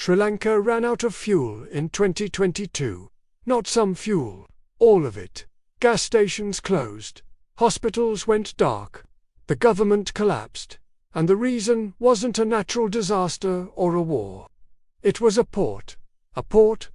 Sri Lanka ran out of fuel in 2022. Not some fuel, all of it. Gas stations closed, hospitals went dark, the government collapsed, and the reason wasn't a natural disaster or a war. It was a port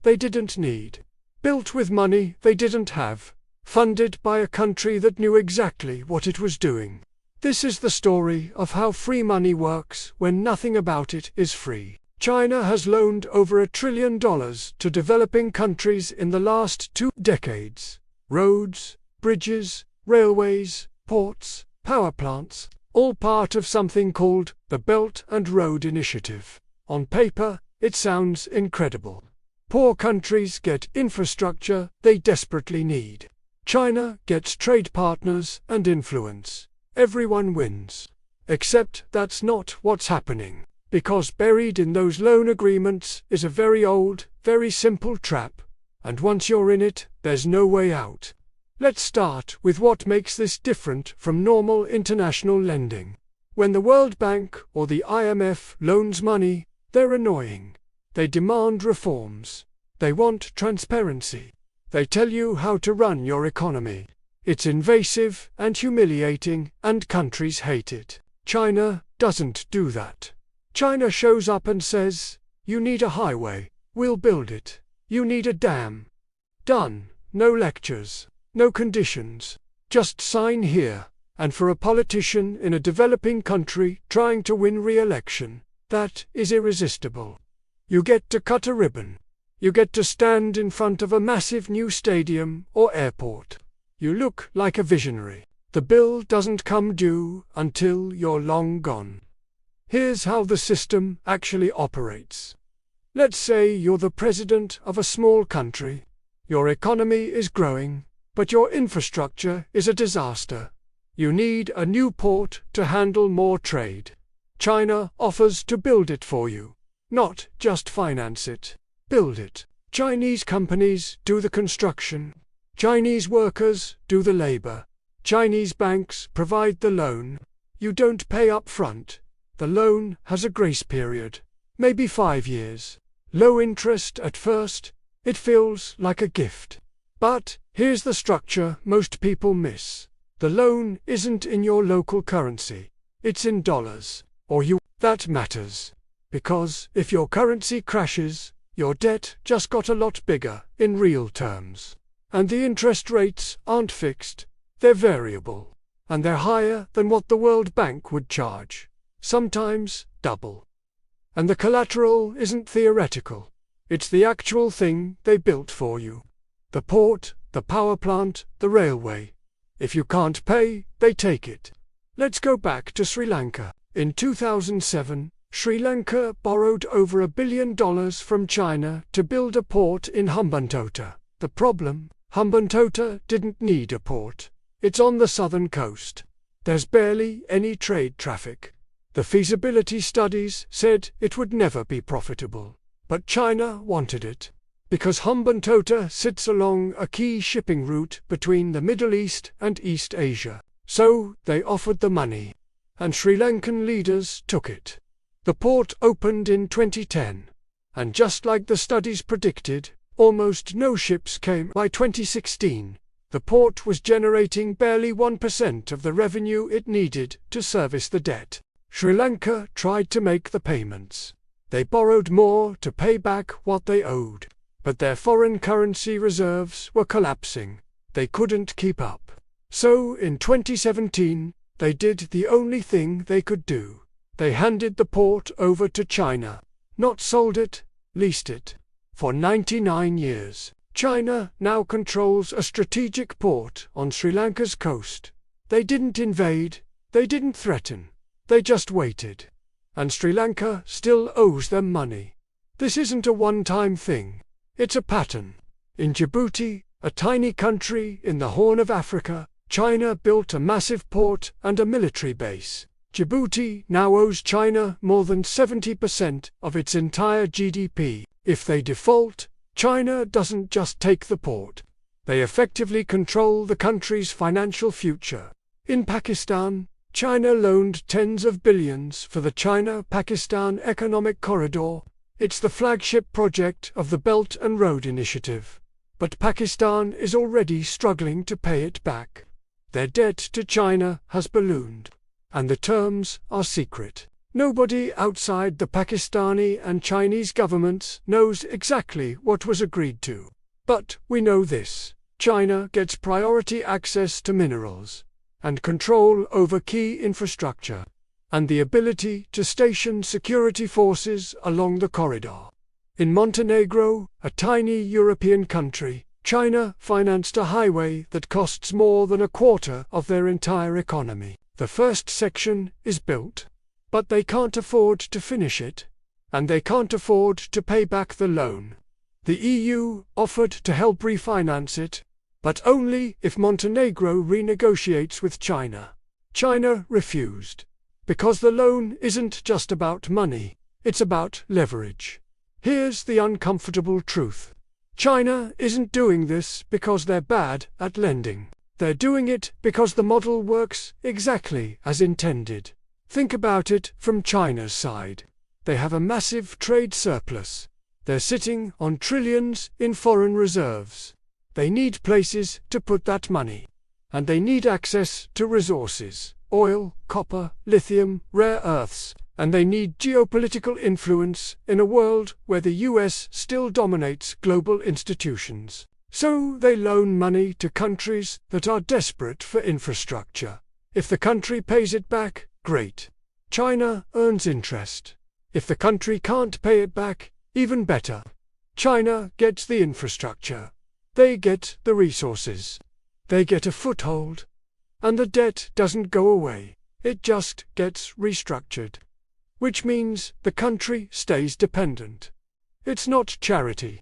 they didn't need, built with money they didn't have, funded by a country that knew exactly what it was doing. This is the story of how free money works when nothing about it is free. China has loaned over $1 trillion to developing countries in the last 2 decades. Roads, bridges, railways, ports, power plants, all part of something called the Belt and Road Initiative. On paper, it sounds incredible. Poor countries get infrastructure they desperately need. China gets trade partners and influence. Everyone wins. Except that's not what's happening, because buried in those loan agreements is a very old, very simple trap, and once you're in it, there's no way out. Let's start with what makes this different from normal international lending. When the World Bank or the IMF loans money, they're annoying. They demand reforms. They want transparency. They tell you how to run your economy. It's invasive and humiliating, and countries hate it. China doesn't do that. China shows up and says, "You need a highway, we'll build it. You need a dam." Done. No lectures, no conditions. Just sign here. And for a politician in a developing country trying to win re-election, that is irresistible. You get to cut a ribbon. You get to stand in front of a massive new stadium or airport. You look like a visionary. The bill doesn't come due until you're long gone. Here's how the system actually operates. Let's say you're the president of a small country. Your economy is growing, but your infrastructure is a disaster. You need a new port to handle more trade. China offers to build it for you. Not just finance it. Build it. Chinese companies do the construction. Chinese workers do the labor. Chinese banks provide the loan. You don't pay up front. The loan has a grace period, maybe 5 years. Low interest at first. It feels like a gift. But here's the structure most people miss. The loan isn't in your local currency. It's in dollars. Or you. That matters. Because if your currency crashes, your debt just got a lot bigger in real terms. And the interest rates aren't fixed. They're variable. And they're higher than what the World Bank would charge. Sometimes double. And the collateral isn't theoretical. It's the actual thing they built for you. The port, the power plant, the railway. If you can't pay, they take it. Let's go back to Sri Lanka. In 2007, Sri Lanka borrowed over $1 billion from China to build a port in Hambantota. The problem? Hambantota didn't need a port. It's on the southern coast. There's barely any trade traffic. The feasibility studies said it would never be profitable. But China wanted it. Because Hambantota sits along a key shipping route between the Middle East and East Asia. So they offered the money. And Sri Lankan leaders took it. The port opened in 2010. And just like the studies predicted, almost no ships came by 2016. The port was generating barely 1% of the revenue it needed to service the debt. Sri Lanka tried to make the payments. They borrowed more to pay back what they owed. But their foreign currency reserves were collapsing. They couldn't keep up. So in 2017, they did the only thing they could do. They handed the port over to China. Not sold it, leased it. For 99 years. China now controls a strategic port on Sri Lanka's coast. They didn't invade. They didn't threaten. They just waited. And Sri Lanka still owes them money. This isn't a one-time thing. It's a pattern. In Djibouti, a tiny country in the Horn of Africa, China built a massive port and a military base. Djibouti now owes China more than 70% of its entire GDP. If they default, China doesn't just take the port. They effectively control the country's financial future. In Pakistan, China loaned tens of billions for the China-Pakistan Economic Corridor. It's the flagship project of the Belt and Road Initiative. But Pakistan is already struggling to pay it back. Their debt to China has ballooned, and the terms are secret. Nobody outside the Pakistani and Chinese governments knows exactly what was agreed to. But we know this: China gets priority access to minerals, and control over key infrastructure, and the ability to station security forces along the corridor. In Montenegro, a tiny European country, China financed a highway that costs more than a quarter of their entire economy. The first section is built, but they can't afford to finish it, and they can't afford to pay back the loan. The EU offered to help refinance it, but only if Montenegro renegotiates with China. China refused, because the loan isn't just about money, it's about leverage. Here's the uncomfortable truth: China isn't doing this because they're bad at lending. They're doing it because the model works exactly as intended. Think about it from China's side. They have a massive trade surplus. They're sitting on trillions in foreign reserves. They need places to put that money. And they need access to resources: oil, copper, lithium, rare earths. And they need geopolitical influence in a world where the US still dominates global institutions. So they loan money to countries that are desperate for infrastructure. If the country pays it back, great. China earns interest. If the country can't pay it back, even better. China gets the infrastructure. They get the resources. They get a foothold. And the debt doesn't go away. It just gets restructured. Which means the country stays dependent. It's not charity.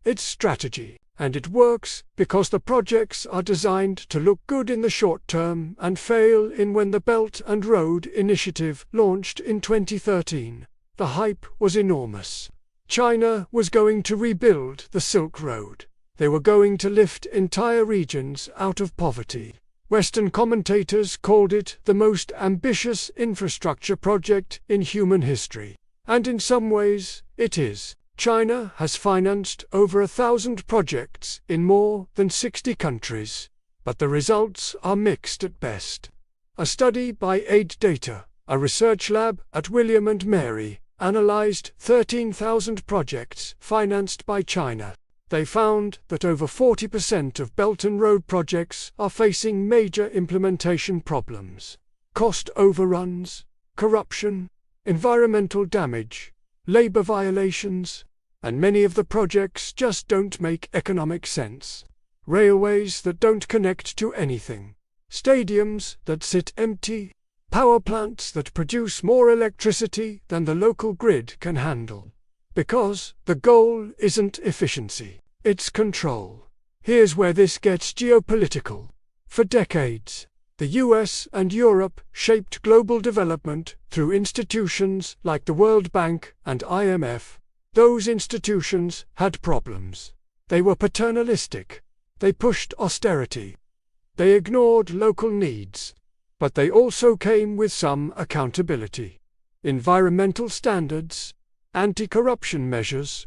It's strategy. And it works because the projects are designed to look good in the short term and fail in when the Belt and Road Initiative launched in 2013. The hype was enormous. China was going to rebuild the Silk Road. They were going to lift entire regions out of poverty. Western commentators called it the most ambitious infrastructure project in human history. And in some ways, it is. China has financed over 1,000 projects in more than 60 countries, but the results are mixed at best. A study by Aid Data, a research lab at William and Mary, analyzed 13,000 projects financed by China. They found that over 40% of Belt and Road projects are facing major implementation problems: cost overruns, corruption, environmental damage, labor violations, and many of the projects just don't make economic sense. Railways that don't connect to anything, stadiums that sit empty, power plants that produce more electricity than the local grid can handle. Because the goal isn't efficiency, it's control. Here's where this gets geopolitical. For decades, the US and Europe shaped global development through institutions like the World Bank and IMF. Those institutions had problems. They were paternalistic. They pushed austerity. They ignored local needs. But they also came with some accountability. Environmental standards, anti-corruption measures,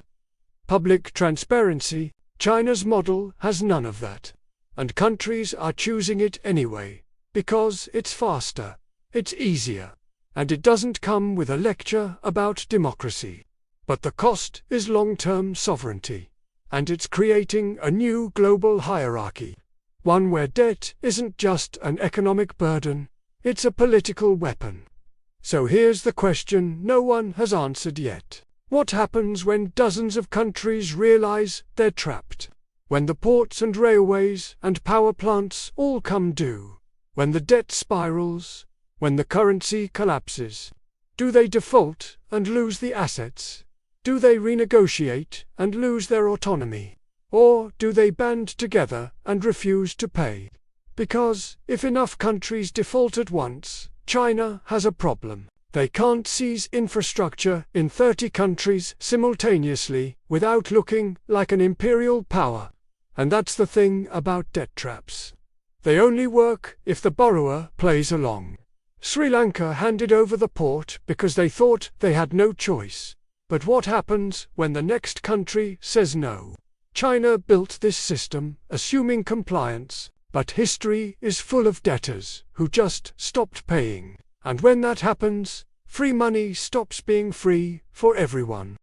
public transparency. China's model has none of that. And countries are choosing it anyway, because it's faster, it's easier, and it doesn't come with a lecture about democracy. But the cost is long-term sovereignty, and it's creating a new global hierarchy, one where debt isn't just an economic burden, it's a political weapon. So here's the question no one has answered yet. What happens when dozens of countries realize they're trapped? When the ports and railways and power plants all come due? When the debt spirals? When the currency collapses? Do they default and lose the assets? Do they renegotiate and lose their autonomy? Or do they band together and refuse to pay? Because if enough countries default at once, China has a problem. They can't seize infrastructure in 30 countries simultaneously without looking like an imperial power. And that's the thing about debt traps. They only work if the borrower plays along. Sri Lanka handed over the port because they thought they had no choice. But what happens when the next country says no? China built this system, assuming compliance, but history is full of debtors who just stopped paying. And when that happens, free money stops being free for everyone.